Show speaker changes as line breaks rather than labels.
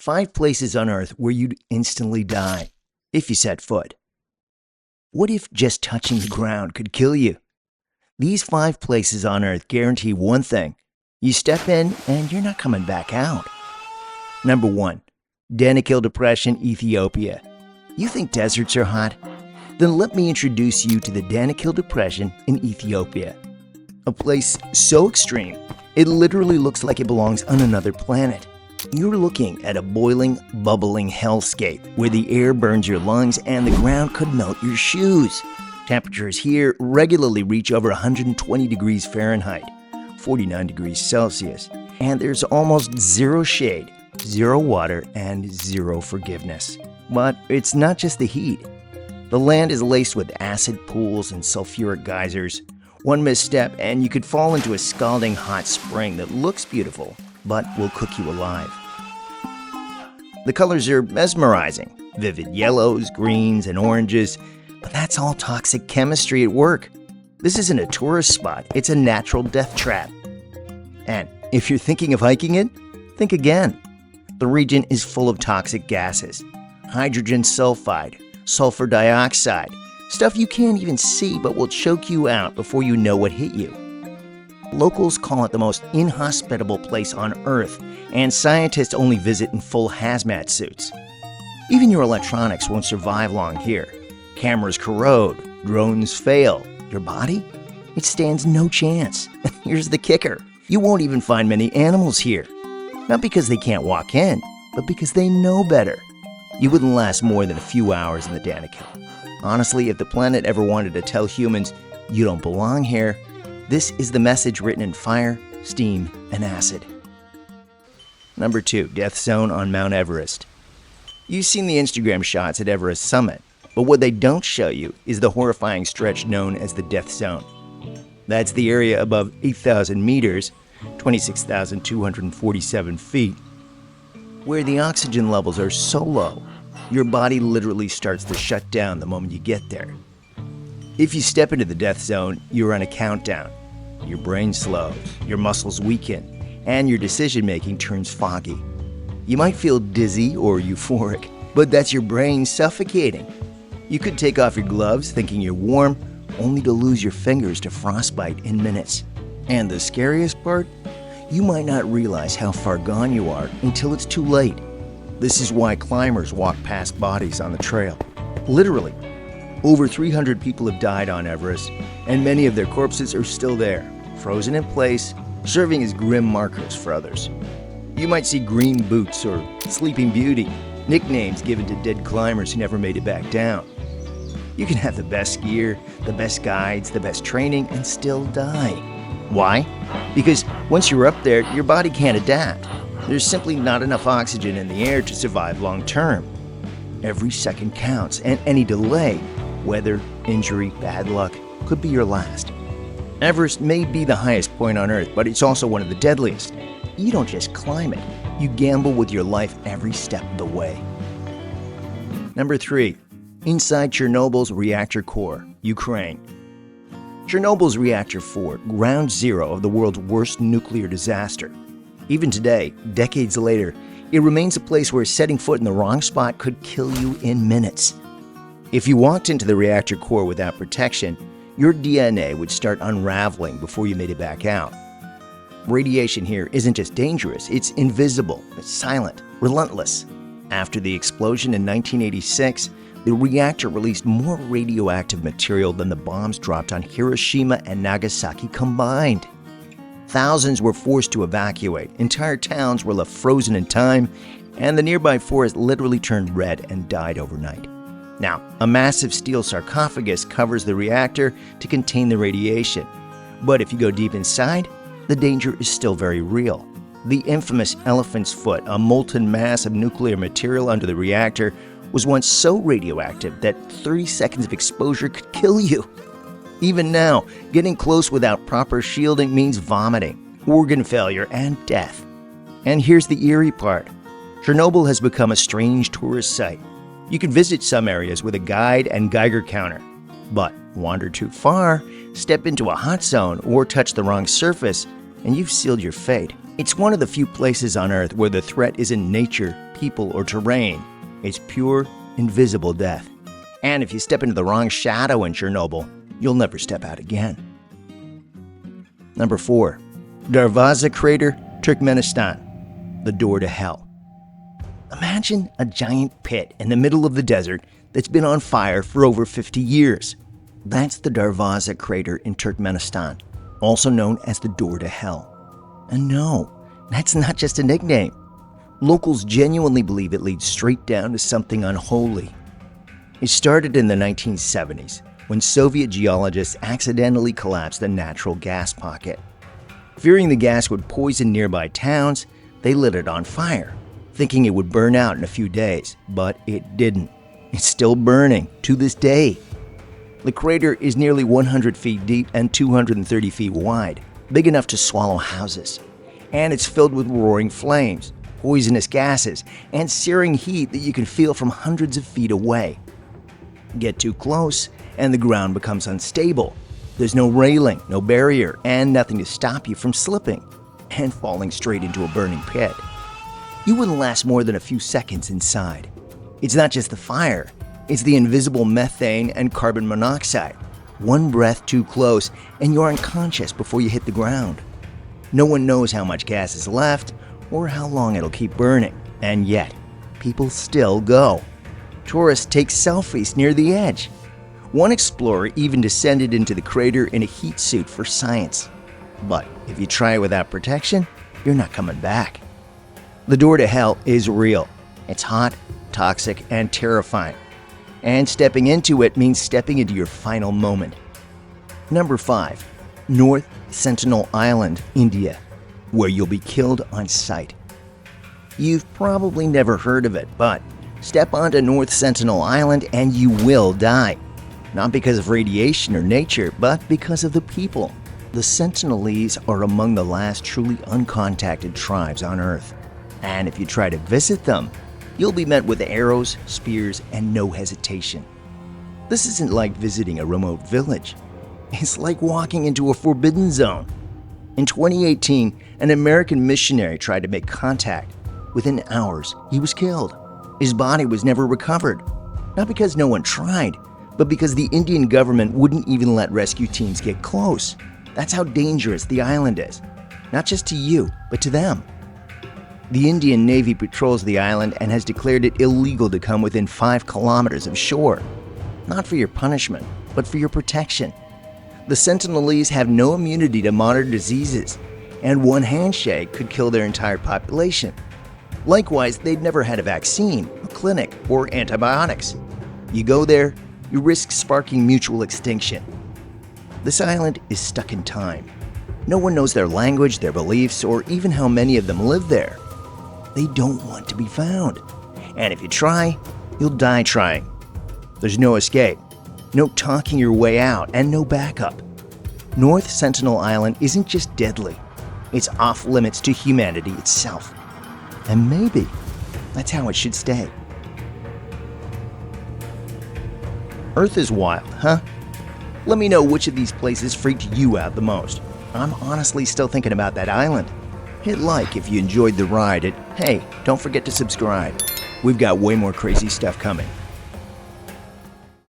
5 places on Earth where you'd instantly die if you set foot. What if just touching the ground could kill you? These 5 places on Earth guarantee one thing. You step in and you're not coming back out. Number 1. Danakil Depression, Ethiopia. You think deserts are hot? Then let me introduce you to the Danakil Depression in Ethiopia. A place so extreme, it literally looks like it belongs on another planet. You're looking at a boiling, bubbling hellscape where the air burns your lungs and the ground could melt your shoes. Temperatures here regularly reach over 120 degrees Fahrenheit, 49 degrees Celsius, and there's almost zero shade, zero water, and zero forgiveness. But it's not just the heat. The land is laced with acid pools and sulfuric geysers. One misstep and you could fall into a scalding hot spring that looks beautiful, but will cook you alive. The colors are mesmerizing, vivid yellows, greens, and oranges, but that's all toxic chemistry at work. This isn't a tourist spot, it's a natural death trap. And if you're thinking of hiking it, think again. The region is full of toxic gases, hydrogen sulfide, sulfur dioxide, stuff you can't even see but will choke you out before you know what hit you. Locals call it the most inhospitable place on Earth, and scientists only visit in full hazmat suits. Even your electronics won't survive long here. Cameras corrode, drones fail. Your body? It stands no chance. Here's the kicker. You won't even find many animals here. Not because they can't walk in, but because they know better. You wouldn't last more than a few hours in the Danakil. Honestly, if the planet ever wanted to tell humans, you don't belong here, this is the message written in fire, steam, and acid. Number 2. Death Zone on Mount Everest. You've seen the Instagram shots at Everest summit, but what they don't show you is the horrifying stretch known as the Death Zone. That's the area above 8,000 meters, 26,247 feet, where the oxygen levels are so low, your body literally starts to shut down the moment you get there. If you step into the death zone, you're on a countdown. Your brain slows, your muscles weaken, and your decision-making turns foggy. You might feel dizzy or euphoric, but that's your brain suffocating. You could take off your gloves thinking you're warm, only to lose your fingers to frostbite in minutes. And the scariest part? You might not realize how far gone you are until it's too late. This is why climbers walk past bodies on the trail. Literally, over 300 people have died on Everest, and many of their corpses are still there, frozen in place, serving as grim markers for others. You might see Green Boots or Sleeping Beauty, nicknames given to dead climbers who never made it back down. You can have the best gear, the best guides, the best training, and still die. Why? Because once you're up there, your body can't adapt. There's simply not enough oxygen in the air to survive long term. Every second counts, and any delay, weather, injury, bad luck, could be your last. Everest may be the highest point on Earth, but it's also one of the deadliest. You don't just climb it, you gamble with your life every step of the way. Number 3. Inside Chernobyl's reactor core, Ukraine. Chernobyl's Reactor 4, ground zero of the world's worst nuclear disaster. Even today, decades later, it remains a place where setting foot in the wrong spot could kill you in minutes. If you walked into the reactor core without protection, your DNA would start unraveling before you made it back out. Radiation here isn't just dangerous, it's invisible, it's silent, relentless. After the explosion in 1986, the reactor released more radioactive material than the bombs dropped on Hiroshima and Nagasaki combined. Thousands were forced to evacuate, entire towns were left frozen in time, and the nearby forest literally turned red and died overnight. Now, a massive steel sarcophagus covers the reactor to contain the radiation. But if you go deep inside, the danger is still very real. The infamous elephant's foot, a molten mass of nuclear material under the reactor, was once so radioactive that 30 seconds of exposure could kill you. Even now, getting close without proper shielding means vomiting, organ failure, and death. And here's the eerie part. Chernobyl has become a strange tourist site. You can visit some areas with a guide and Geiger counter. But wander too far, step into a hot zone, or touch the wrong surface, and you've sealed your fate. It's one of the few places on Earth where the threat isn't nature, people, or terrain. It's pure, invisible death. And if you step into the wrong shadow in Chernobyl, you'll never step out again. Number 4. Darvaza Crater, Turkmenistan, the door to hell. Imagine a giant pit in the middle of the desert that's been on fire for over 50 years. That's the Darvaza Crater in Turkmenistan, also known as the door to hell. And no, that's not just a nickname. Locals genuinely believe it leads straight down to something unholy. It started in the 1970s when Soviet geologists accidentally collapsed a natural gas pocket. Fearing the gas would poison nearby towns, they lit it on fire, thinking it would burn out in a few days, but it didn't. It's still burning to this day. The crater is nearly 100 feet deep and 230 feet wide, big enough to swallow houses. And it's filled with roaring flames, poisonous gases, and searing heat that you can feel from hundreds of feet away. Get too close, and the ground becomes unstable. There's no railing, no barrier, and nothing to stop you from slipping and falling straight into a burning pit. You wouldn't last more than a few seconds inside. It's not just the fire, it's the invisible methane and carbon monoxide. One breath too close, and you're unconscious before you hit the ground. No one knows how much gas is left or how long it'll keep burning, and yet, people still go. Tourists take selfies near the edge. One explorer even descended into the crater in a heat suit for science. But if you try it without protection, you're not coming back. The door to hell is real. It's hot, toxic, and terrifying. And stepping into it means stepping into your final moment. Number 5. North Sentinel Island, India, where you'll be killed on sight. You've probably never heard of it, but step onto North Sentinel Island and you will die. Not because of radiation or nature, but because of the people. The Sentinelese are among the last truly uncontacted tribes on Earth. And if you try to visit them, you'll be met with arrows, spears, and no hesitation. This isn't like visiting a remote village. It's like walking into a forbidden zone. In 2018, an American missionary tried to make contact. Within hours, he was killed. His body was never recovered. Not because no one tried, but because the Indian government wouldn't even let rescue teams get close. That's how dangerous the island is. Not just to you, but to them. The Indian Navy patrols the island and has declared it illegal to come within 5 kilometers of shore. Not for your punishment, but for your protection. The Sentinelese have no immunity to modern diseases, and one handshake could kill their entire population. Likewise, they've never had a vaccine, a clinic, or antibiotics. You go there, you risk sparking mutual extinction. This island is stuck in time. No one knows their language, their beliefs, or even how many of them live there. They don't want to be found. And if you try, you'll die trying. There's no escape, no talking your way out, and no backup. North Sentinel Island isn't just deadly, it's off limits to humanity itself. And maybe that's how it should stay. Earth is wild, huh? Let me know which of these places freaked you out the most. I'm honestly still thinking about that island. Hit like if you enjoyed the ride, and hey, don't forget to subscribe. We've got way more crazy stuff coming.